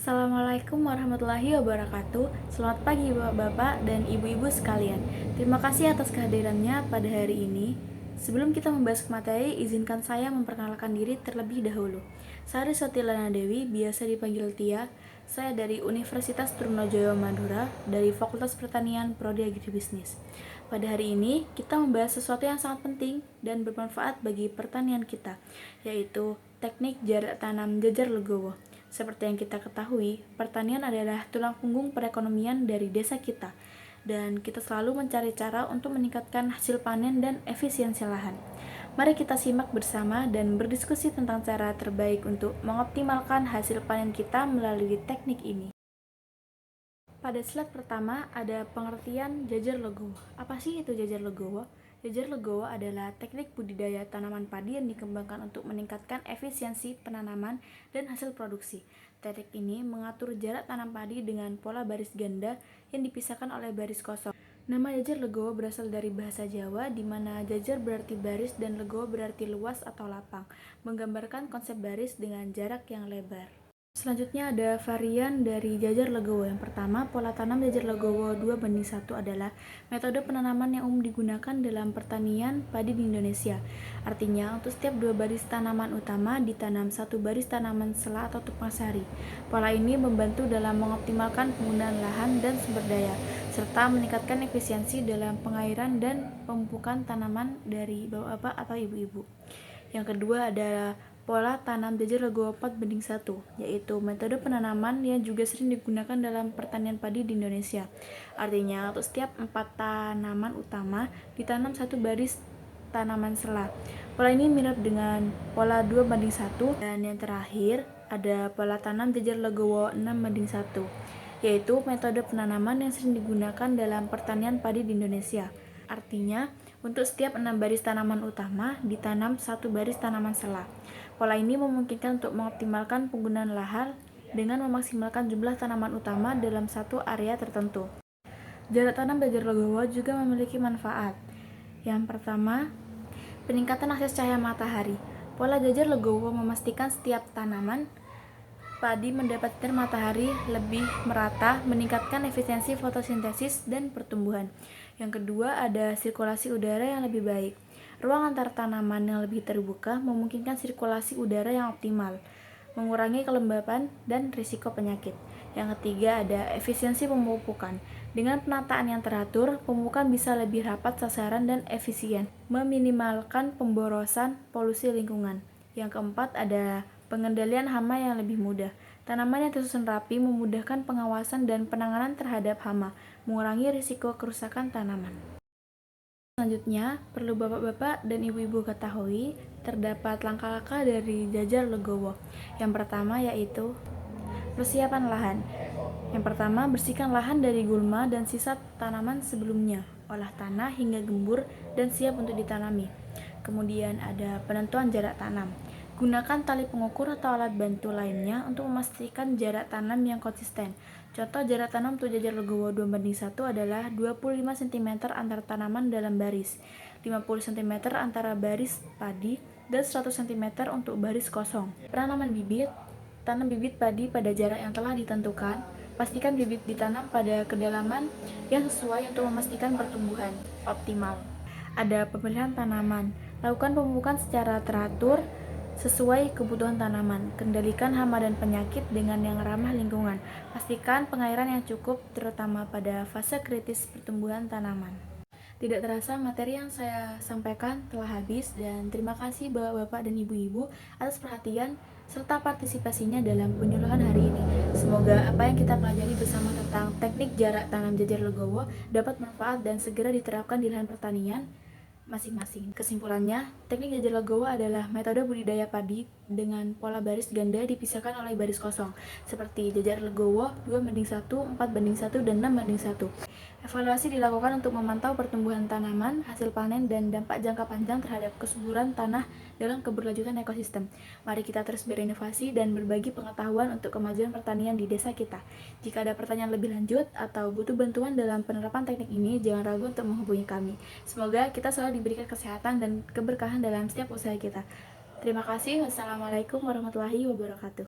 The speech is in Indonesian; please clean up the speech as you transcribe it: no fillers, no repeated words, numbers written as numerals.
Assalamualaikum warahmatullahi wabarakatuh. Selamat pagi bapak-bapak dan ibu-ibu sekalian. Terima kasih atas kehadirannya pada hari ini. Sebelum kita membahas materi, izinkan saya memperkenalkan diri terlebih dahulu. Saya Sotilana Dewi, biasa dipanggil Tia. Saya dari Universitas Trunojoyo Madura, dari Fakultas Pertanian Prodi Agribisnis. Pada hari ini, kita membahas sesuatu yang sangat penting dan bermanfaat bagi pertanian kita, yaitu teknik jarak tanam jajar legowo. Seperti yang kita ketahui, pertanian adalah tulang punggung perekonomian dari desa kita, dan kita selalu mencari cara untuk meningkatkan hasil panen dan efisiensi lahan. Mari kita simak bersama dan berdiskusi tentang cara terbaik untuk mengoptimalkan hasil panen kita melalui teknik ini. Pada slide pertama ada pengertian jajar legowo. Apa sih itu jajar legowo? Jajar legowo adalah teknik budidaya tanaman padi yang dikembangkan untuk meningkatkan efisiensi penanaman dan hasil produksi. Teknik ini mengatur jarak tanam padi dengan pola baris ganda yang dipisahkan oleh baris kosong. Nama jajar legowo berasal dari bahasa Jawa, di mana jajar berarti baris dan legowo berarti luas atau lapang, menggambarkan konsep baris dengan jarak yang lebar. Selanjutnya ada varian dari jajar legowo. Yang pertama, pola tanam jajar legowo 2:1 adalah metode penanaman yang umum digunakan dalam pertanian padi di Indonesia. Artinya, untuk setiap 2 baris tanaman utama ditanam 1 baris tanaman sela atau tumpang sari. Pola ini membantu dalam mengoptimalkan penggunaan lahan dan sumber daya, serta meningkatkan efisiensi dalam pengairan dan pemupukan tanaman dari bapak-bapak atau ibu-ibu. Yang kedua adalah pola tanam jajar legowo 4:1, yaitu metode penanaman yang juga sering digunakan dalam pertanian padi di Indonesia. Artinya, untuk setiap 4 tanaman utama ditanam 1 baris tanaman sela. Pola ini mirip dengan pola 2:1. Dan yang terakhir ada pola tanam jajar legowo 6:1, yaitu metode penanaman yang sering digunakan dalam pertanian padi di Indonesia. Artinya, untuk setiap 6 baris tanaman utama ditanam 1 baris tanaman sela. Pola ini memungkinkan untuk mengoptimalkan penggunaan lahan dengan memaksimalkan jumlah tanaman utama dalam satu area tertentu. Jarak tanam jajar legowo juga memiliki manfaat. Yang pertama, peningkatan akses cahaya matahari. Pola jajar legowo memastikan setiap tanaman padi mendapat sinar matahari lebih merata, meningkatkan efisiensi fotosintesis dan pertumbuhan. Yang kedua, ada sirkulasi udara yang lebih baik. Ruang antar tanaman yang lebih terbuka memungkinkan sirkulasi udara yang optimal, mengurangi kelembapan dan risiko penyakit. Yang ketiga, ada efisiensi pemupukan. Dengan penataan yang teratur, pemupukan bisa lebih rapat sasaran dan efisien, meminimalkan pemborosan polusi lingkungan. Yang keempat, ada pengendalian hama yang lebih mudah. Tanaman yang tersusun rapi memudahkan pengawasan dan penanganan terhadap hama, mengurangi risiko kerusakan tanaman. Selanjutnya, perlu bapak-bapak dan ibu-ibu ketahui, terdapat langkah-langkah dari jajar legowo. Yang pertama yaitu persiapan lahan. Yang pertama, bersihkan lahan dari gulma dan sisa tanaman sebelumnya, olah tanah hingga gembur dan siap untuk ditanami. Kemudian ada penentuan jarak tanam. Gunakan tali pengukur atau alat bantu lainnya untuk memastikan jarak tanam yang konsisten. Contoh jarak tanam untuk jajar legowo 2:1 adalah 25 cm antar tanaman dalam baris, 50 cm antara baris padi, dan 100 cm untuk baris kosong. Penanaman bibit. Tanam bibit padi pada jarak yang telah ditentukan. Pastikan bibit ditanam pada kedalaman yang sesuai untuk memastikan pertumbuhan optimal. Ada pemilihan tanaman. Lakukan pemupukan secara teratur sesuai kebutuhan tanaman. Kendalikan hama dan penyakit dengan yang ramah lingkungan. Pastikan pengairan yang cukup, terutama pada fase kritis pertumbuhan tanaman. Tidak terasa materi yang saya sampaikan telah habis, dan terima kasih bapak-bapak dan ibu-ibu atas perhatian serta partisipasinya dalam penyuluhan hari ini. Semoga apa yang kita pelajari bersama tentang teknik jarak tanam jajar legowo dapat bermanfaat dan segera diterapkan di lahan pertanian masing-masing. Kesimpulannya, teknik jajar legowo adalah metode budidaya padi dengan pola baris ganda dipisahkan oleh baris kosong, seperti jajar legowo 2:1, 4:1, dan 6:1. Evaluasi dilakukan untuk memantau pertumbuhan tanaman, hasil panen, dan dampak jangka panjang terhadap kesuburan tanah dalam keberlanjutan ekosistem. Mari kita terus berinovasi dan berbagi pengetahuan untuk kemajuan pertanian di desa kita. Jika ada pertanyaan lebih lanjut atau butuh bantuan dalam penerapan teknik ini, jangan ragu untuk menghubungi kami. Semoga kita selalu diberikan kesehatan dan keberkahan dalam setiap usaha kita. Terima kasih. Wassalamualaikum warahmatullahi wabarakatuh.